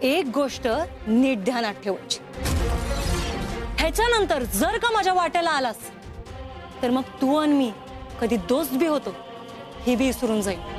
एक गोष्ट नीट ध्यानात ठेवायची, ह्याच्यानंतर जर का माझ्या वाट्याला आलास तर मग तू आणि मी कधी दोस्त बी होतो हे बी विसरून जाईल.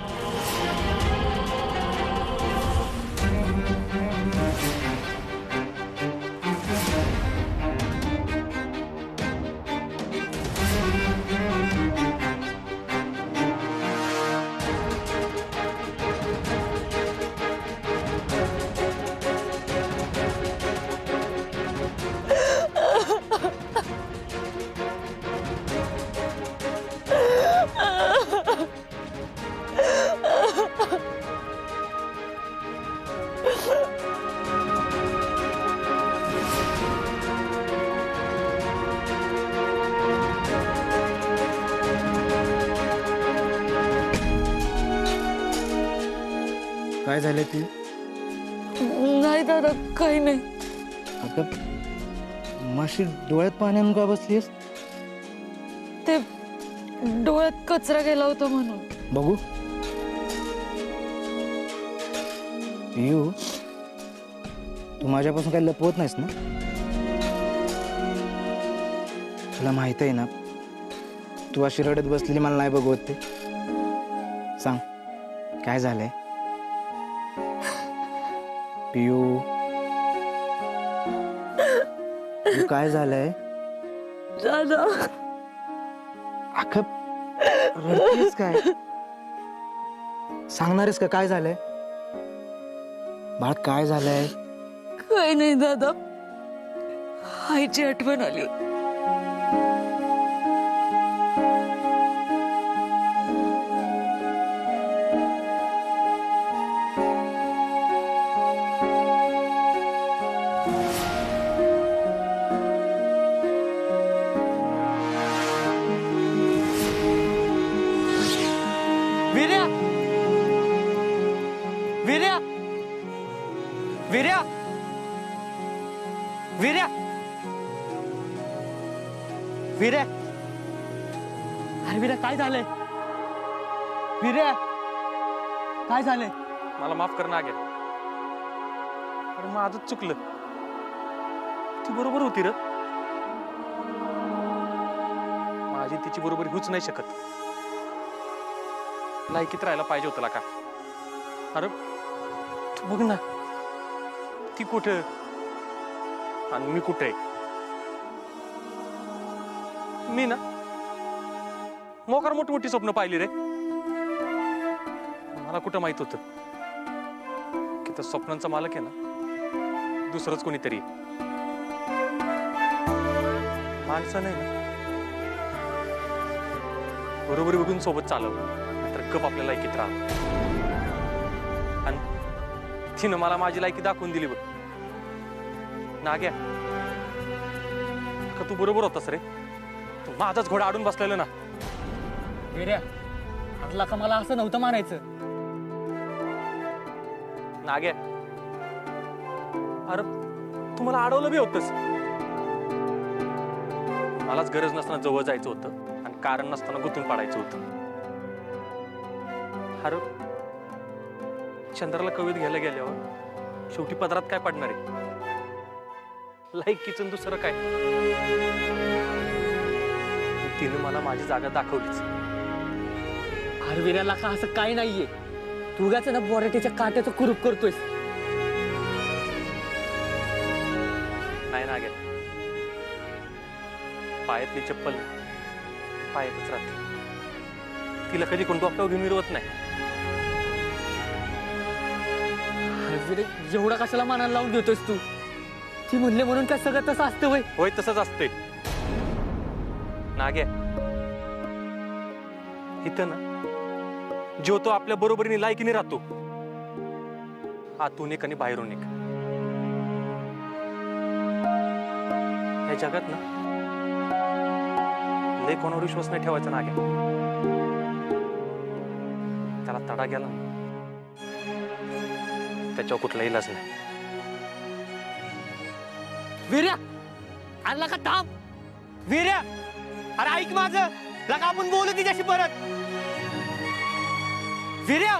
काय झालं ती? नाही दादा, काही नाही. अगं माशी डोळ्यात पाणी आणून का बसलीस? ते डोळ्यात कचरा गेला होता म्हणून. बघू. पियू, तू माझ्यापासून काही लपवत नाहीस ना? तुला माहित आहे ना, तू अशी रडत बसलेली मला नाही बघवत ते. सांग काय झालंय? पियू, काय झालंय? दादा, अगं रडतेस काय? सांगणारेस का काय झालंय? बाळ काय झालंय? काही नाही दादा, आईची आठवण आली होती. वीर्या, वीर्या, वीर्या, वीर्या, वीर्या, अरे वीर्या काय झालंय? वीर्या काय झालंय? मला माफ कर नाग्या. अरे माझंच चुकलं. ती बरोबर होती र. माझी तिची बरोबरी होऊच नाही शकत. लायकीत राहायला पाहिजे होतं का? अरे तू बघ ना, ती कुठं आणि मी कुठे. मी ना मोकार मोठी स्वप्न पाहिली रे. मला कुठं माहित होतं की त्या स्वप्नांचा मालक आहे ना दुसरंच कोणीतरी. माणसं नाही ना बरोबरी बघून सोबत चालवलं तर गप आपल्या लायकीत राहा. आणि तिनं मला माझी लायकी दाखवून दिली बघ. नाग्या, का तू बरोबर होतास रे. तू माझाच घोडा आडून बसलेला ना. वीर्या, आपला का मला असं नव्हतं मानायचं. नाग्या, अरे तू मला अडवलं बी होतस. मलाच गरज नसताना जवळ जायचं होतं आणि कारण नसताना गुंतून पाडायचं होतं. अरे चंद्राला कवीत घ्यायला गेल्यावर शेवटी पदरात काय पडणार आहे? लायकीचं दुसरं काय? तिने मला माझी जागा दाखवलीच. अरे वीर्याला का असं काही नाहीये. तू उगाच ना बोराटीच्या काट्याचं कुरूप करतोयस. नाही नाग्या, पायातली चप्पल पायातच राहते. तिला कधी कोण डोक्यावर घेऊन मिरवत नाही. एवढा कशाला मानाला लावून देतोयस तू? ती म्हणले म्हणून काय सगळं तसं असतं वय? होय तसंच असते नाग्या. इथं ना जो तो आपल्या बरोबरीने लायकीने राहतो. आतून एक आणि बाहेरून एक. या जगात ना लय कोणावर विश्वास नाही ठेवायचा नाग्या. त्याला तडा गेला ना त्याच्यावर कुठला इलाज नाही. वीर्या, आणला का थांब. वीर्या, अरे ऐक माझं. लका आपण बोलू तिच्याशी परत. वीर्या,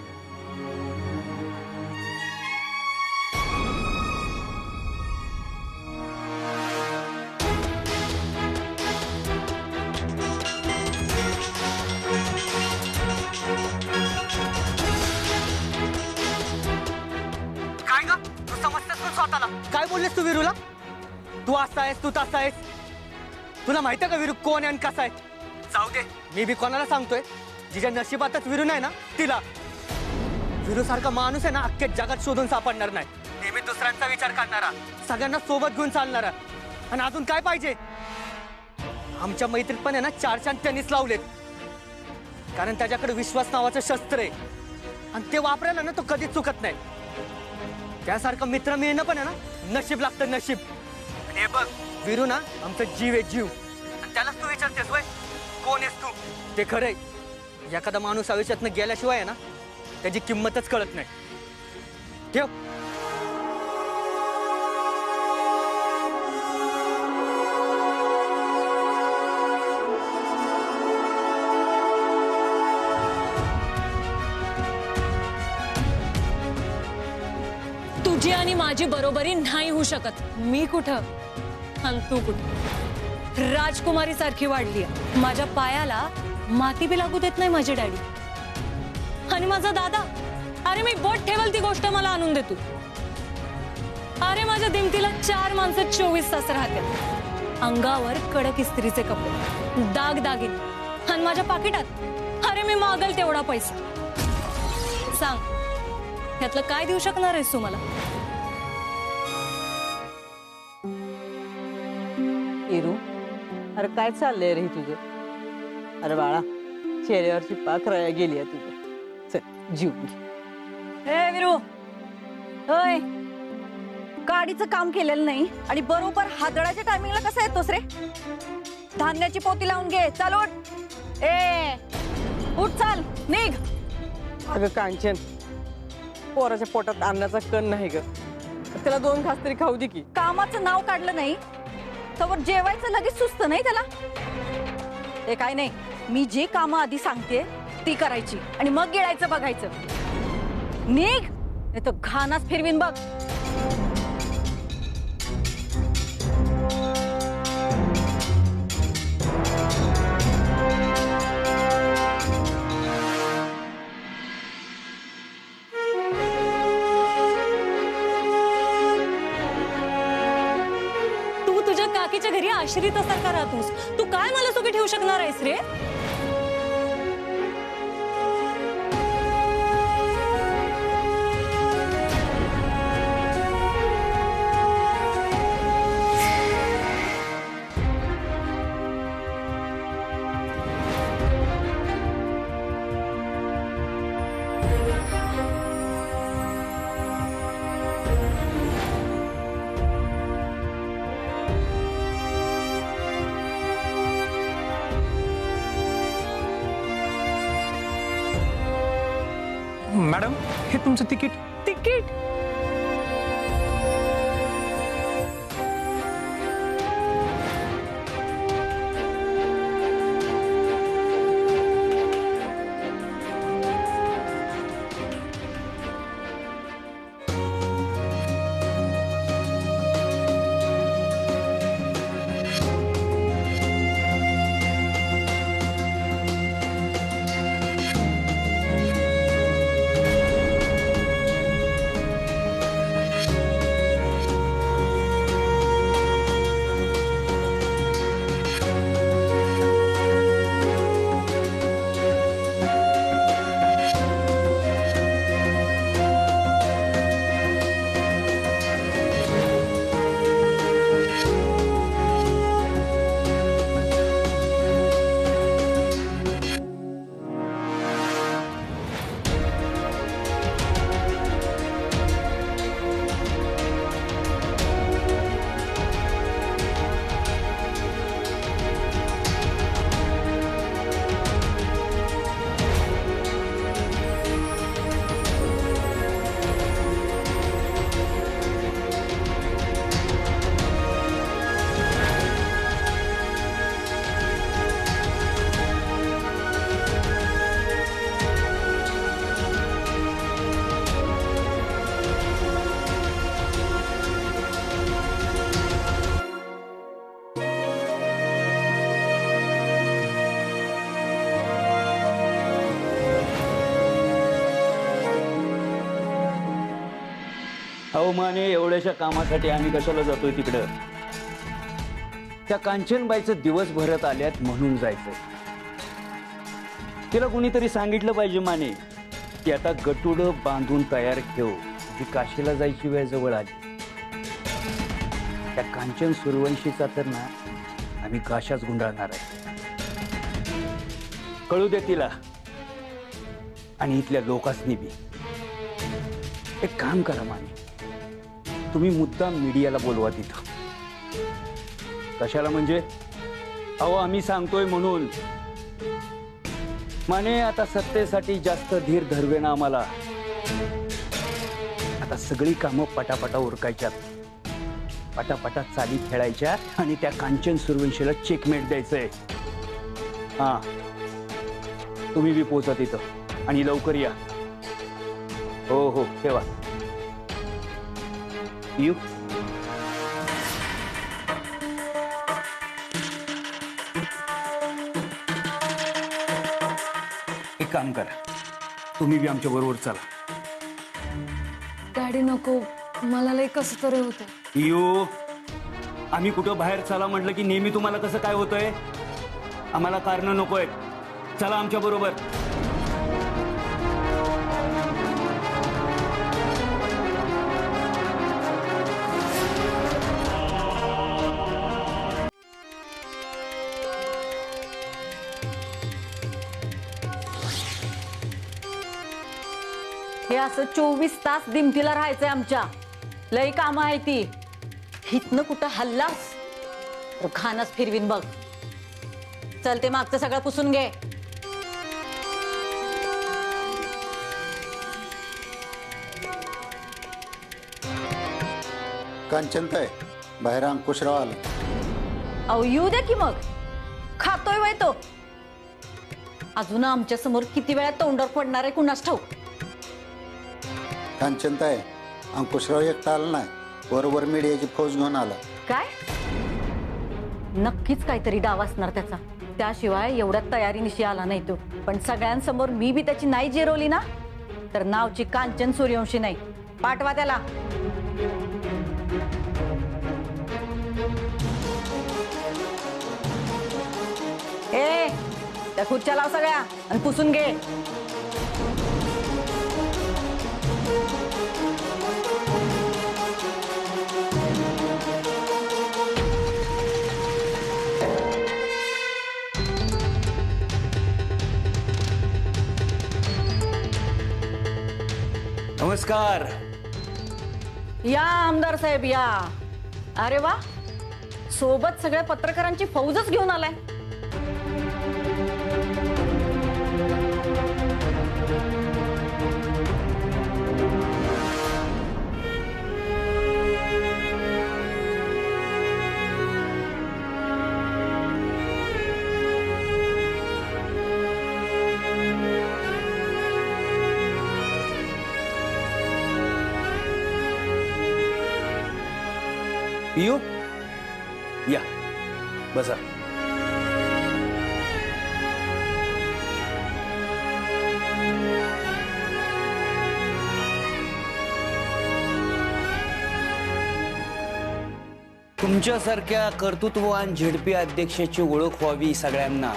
काय ग तू समजतेस तू स्वतःला काय बोललेस तू विरूला तू असा आहेस तू तसा आहेस तुला माहिती आहे का विरू कोण आहे आणि कसा आहे जाऊ दे मी बी कोणाला सांगतोय जिच्या नशिबातच विरू नाही ना तिला विरू सारखा माणूस आहे ना अख्ख्या जगात शोधून सापडणार नाही नेहमी दुसऱ्यांचा विचार करणारा सगळ्यांना सोबत घेऊन चालणारा आणि अजून काय पाहिजे आमच्या मैत्रीत पण आहे ना 4 चांद त्यांनीच लावलेत कारण त्याच्याकडे विश्वास नावाचं शस्त्र आहे आणि ते वापरायला ना तो कधीच चुकत नाही त्यासारखं मित्र मिळणं पण आहे ना नशीब लागतं नशीब हे बघ विरू ना आमचा जीव आहे जीव आणि त्यालाच तू विचारतेस वय कोण आहेस तू ते खरंय एखादा माणूस आयुष्यातनं गेल्याशिवाय आहे ना त्याची किंमतच कळत नाही ठेव तुझी आणि माझी बरोबरी नाही होऊ शकत मी कुठं आणि तू कुठं राजकुमारी सारखी वाढली माझ्या पायाला माती बी लागू देत नाही माझे डॅडी आणि माझा दादा अरे मी बोट ठेवल ती गोष्ट मला आणून देतो अरे माझ्या दिमतीला 4 माणसं 24 तास राहते अंगावर कडक इस्त्रीचे कपडे दाग दागिने आणि माझ्या पाकिटात अरे मी मागल तेवढा पैसा सांग त्यातलं काय देऊ शकणार आहेस तू मला इरू अरे काय चाललंय रे तुझं अरे बाळा चेहऱ्यावरची पाखराया गेली आहे तुझ्या चल जीव घे ए विरू होय गाडीचं काम केलेलं नाही आणि बरोबर हादळाच्या टायमिंगला कसा येतोस रे धान्याची पोती लावून घे चाल उठ ए उठ चाल निघ अगं कांचन पोराच्या पोटात अन्नाचा कण नाही ग त्याला 2 घास तरी खाऊ दे की कामाचं नाव काढलं नाही तर जेवायचं लगेच सुस्त नाही त्याला ते काय नाही मी जे कामं आधी सांगते ती करायची आणि मग गिळायचं बघायचं निघ नाही तर घाणाच फिरवीन बघ काकीच्या घरी आश्रितासारखा राहतोस तू काय मला सुखी ठेवू शकणार आहेस रे मॅडम हे तुमचं तिकीट तिकीट अहो माने, एवढ्याशा कामासाठी आम्ही कशाला जातोय तिकडं? त्या कांचनबाईचं दिवस भरत आल्यात म्हणून जायचंय. तिला कुणीतरी सांगितलं पाहिजे माने की आता गटुड बांधून तयार ठेव, की काशीला जायची वेळ जवळ आली. त्या कांचन सूर्यवंशीचा तर ना आम्ही काशाच गुंडाळणार आहे. कळू दे तिला आणि इथल्या लोकांनी बी. एक काम करा माने, तुम्ही मुद्दाम मीडियाला बोलवा तिथं. कशाला म्हणजे? अहो आम्ही सांगतोय म्हणून. माने, आता सत्तेसाठी जास्त धीर धरवे ना आम्हाला. आता सगळी कामं पटापटा उरकायच्यात, पटापटा चाली खेळायच्या आणि त्या कांचन सूर्यवंशीला चेकमेट द्यायचंय. हा, तुम्ही बी पोचा तिथं आणि लवकर या. हो हो, ठेवा. येऊ. एक काम करा, तुम्ही बी आमच्या बरोबर चला. डॅडी नको, मला लय कसं तरी होतं. येऊ. आम्ही कुठं बाहेर चला म्हटलं की नेहमी तुम्हाला कसं काय होतंय? आम्हाला कारण नकोय. चला आमच्या बरोबर. हे असं 24 तास दिमतीला राहायचंय आमच्या. लई काम आहे ती. हितनं कुठं हल्लास तर खानच फिरवीन बघ. चल, ते मागचं सगळं पुसून घे. कांचनताई, बाहेर अंकुशराव आला. अहो येऊ दे की मग. खातोय वय तो. अजून आमच्या समोर किती वेळा तोंडावर पडणार आहे कुणास ठाऊक. कांचनताई, अंकुशराव एकटा आला नाही, बरोबर मीडियाची फौज घेऊन आला. काय? नक्कीच काहीतरी डाव असणार त्याचा. त्याशिवाय एवढ्या तयारीनिशी आला नाही तो. पण सगळ्यांसमोर मी बी त्याची नाही जिरवली ना तर नावची कांचन सूर्यवंशी नाही. पाठवा त्याला. ए, त्या खुर्च्या लाव सगळ्या आणि पुसून घे. नमस्कार. या आमदार साहेब या. अरे वा, सोबत सगळ्या पत्रकारांची फौजच घेऊन आलाय. येऊ. या, बसा. तुमच्यासारख्या कर्तृत्ववान झेडपी अध्यक्षाची ओळख व्हावी सगळ्यांना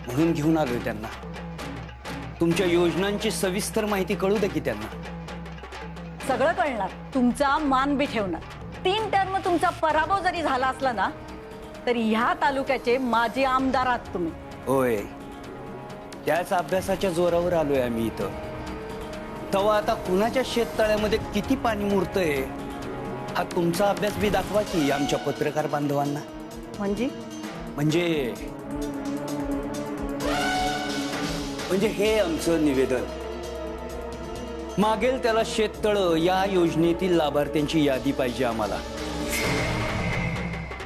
म्हणून घेऊन आलोय त्यांना. तुमच्या योजनांची सविस्तर माहिती कळू दे की त्यांना. सगळं कळणार. तुमचा मान बी ठेवणार. 3 टर्म तुमचा पराभव जरी झाला असला ना तरी ह्या तालुक्याचे माजी आमदार आहात तुम्ही. होय, त्याच अभ्यासाच्या जोरावर आलोय आम्ही इथं. तेव्हा आता कुणाच्या शेततळ्यामध्ये किती पाणी मुरतंय हा तुमचा अभ्यास बी दाखवा की आमच्या पत्रकार बांधवांना. म्हणजे हे आमचं निवेदन. मागेल त्याला शेततळ या योजनेतील लाभार्थ्यांची यादी पाहिजे आम्हाला.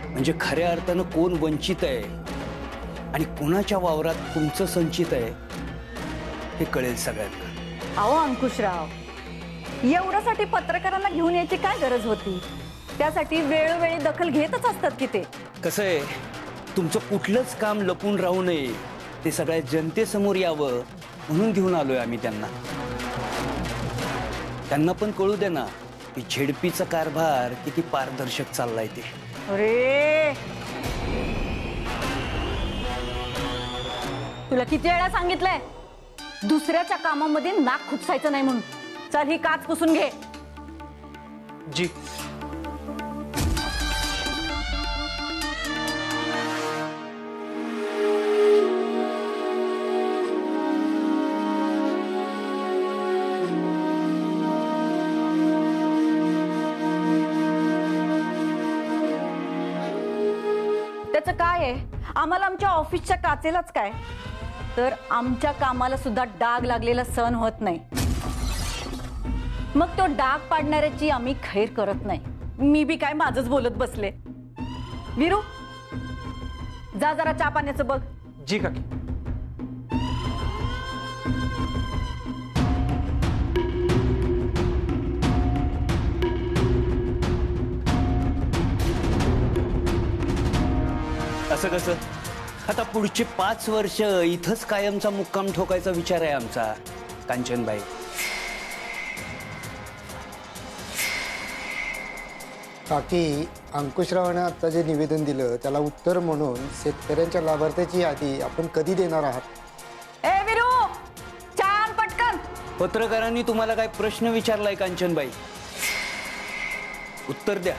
म्हणजे खऱ्या अर्थानं कोण वंचित आहे आणि कोणाच्या वावरात तुमचं संचित आहे हे कळेल सगळ्यांना. अहो अंकुशराव, एवढ्यासाठी पत्रकारांना घेऊन यायची काय गरज होती? त्यासाठी वेळोवेळी दखल घेतच असतात की ते. कसं आहे, तुमचं कुठलंच काम लपून राहू नये, ते सगळ्या जनतेसमोर यावं म्हणून घेऊन आलोय आम्ही त्यांना. त्यांना पण कळू दे ना की झेडपीचा कारभार किती पारदर्शक चाललाय ते. अरे तुला किती वेळा सांगितलंय दुसऱ्याच्या कामामध्ये नाक खुपसायचं नाही म्हणून. चल ही काच पुसून घे. जी. त्याचं काय आहे, आम्हाला आमच्या ऑफिसच्या काचेलाच काय, तर आमच्या कामाला सुद्धा डाग लागलेला सहन होत नाही. मग तो डाग पाडणाऱ्याची आम्ही खैर करत नाही. मी बी काय माझंच बोलत बसले. वीरू जा जरा चहा पाण्याचं बघ. जी काकी. असं कसं? आता पुढची 5 वर्ष इथंच कायमचा मुक्काम ठोकायचा विचार आहे आमचा कांचनबाई. काकी, अंकुशरावाने आता जे निवेदन दिलं त्याला उत्तर म्हणून शेतकऱ्यांच्या लाभार्थ्याची यादी आपण कधी देणार आहात? ए वीरू चहा आण पटकन. पत्रकारांनी तुम्हाला काय प्रश्न विचारलाय कांचनबाई? उत्तर द्या.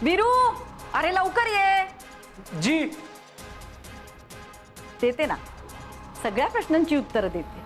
वीरू अरे लवकर ये. जी. देते ना, सगळ्या प्रश्नांची उत्तरं देते.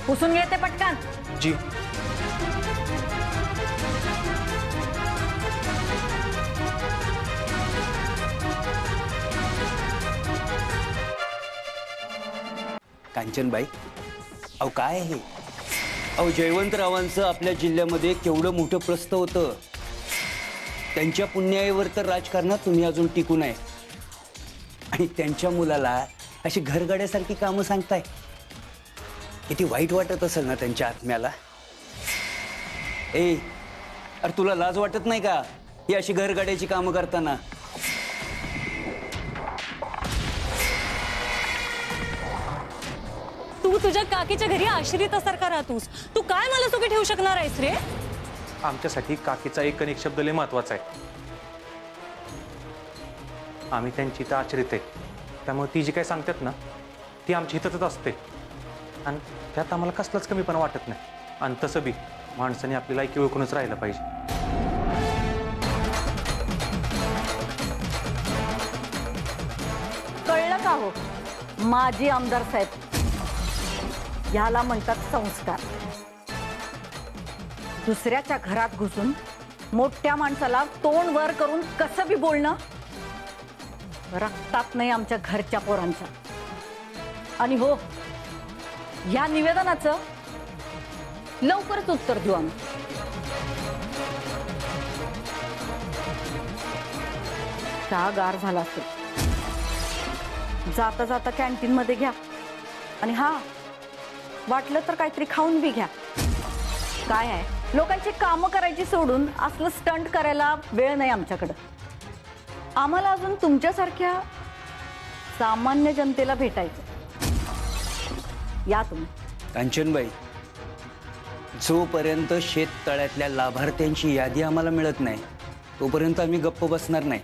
पुसून घेते पटकन. जी. कांचनबाई, अहो काय आहे? अहो जयवंतरावांचं आपल्या जिल्ह्यामध्ये केवढं मोठं प्रस्थ होतं. त्यांच्या पुण्याईवर तर राजकारणात तुम्ही अजून टिकून आहे आणि त्यांच्या मुलाला अशी घरगाड्यासारखी कामं सांगताय. किती वाईट वाटत असेल ना त्यांच्या आत्म्याला. ए अरे तुला लाज वाटत नाही का ही अशी घरगाड्याची कामं करताना? तू तुझ्या काकीच्या घरी आश्रितासारखा राहतोस. तू काय मला सुखी ठेवू शकणार आहेस रे? आमच्यासाठी काकीचा एक अनेक शब्द लय महत्वाचा आहे. आम्ही त्यांची इथं आचरित आहे, त्यामुळे ती जी काय सांगतात ना ती आमच्या हितातच असते आणि त्यात आम्हाला कसलाच कमीपणा वाटत नाही. आणि तसं बी माणसाने आपली लायकी ओळखूनच राहिलं पाहिजे. कळलं का हो माजी आमदार साहेब, ह्याला म्हणतात संस्कार. दुसऱ्याच्या घरात घुसून मोठ्या माणसाला तोंड वर करून कसं बी बोलणं रक्तात नाही आमच्या घरच्या पोरांच्या. आणि हो या निवेदनाचं लवकरच उत्तर देऊ आम्ही. चहा गार झाला असेल, जाता जाता कॅन्टीन मध्ये घ्या आणि हा वाटलं तर काहीतरी खाऊन बी घ्या. काय आहे लोकांची कामं करायची सोडून असलं स्टंट करायला वेळ नाही आमच्याकडं. आम्हाला अजून तुमच्यासारख्या सामान्य जनतेला भेटायचं. या तुम्ही. कांचनबाई, जोपर्यंत शेततळ्यातल्या लाभार्थ्यांची यादी आम्हाला मिळत नाही तोपर्यंत आम्ही गप्प बसणार नाही.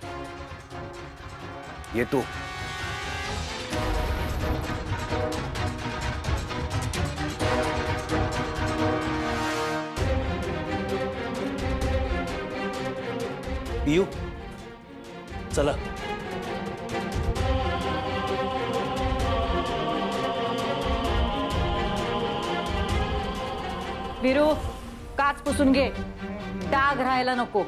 येतो. येऊ. चला. वीरू काच पुसून घे, डाग राहायला नको.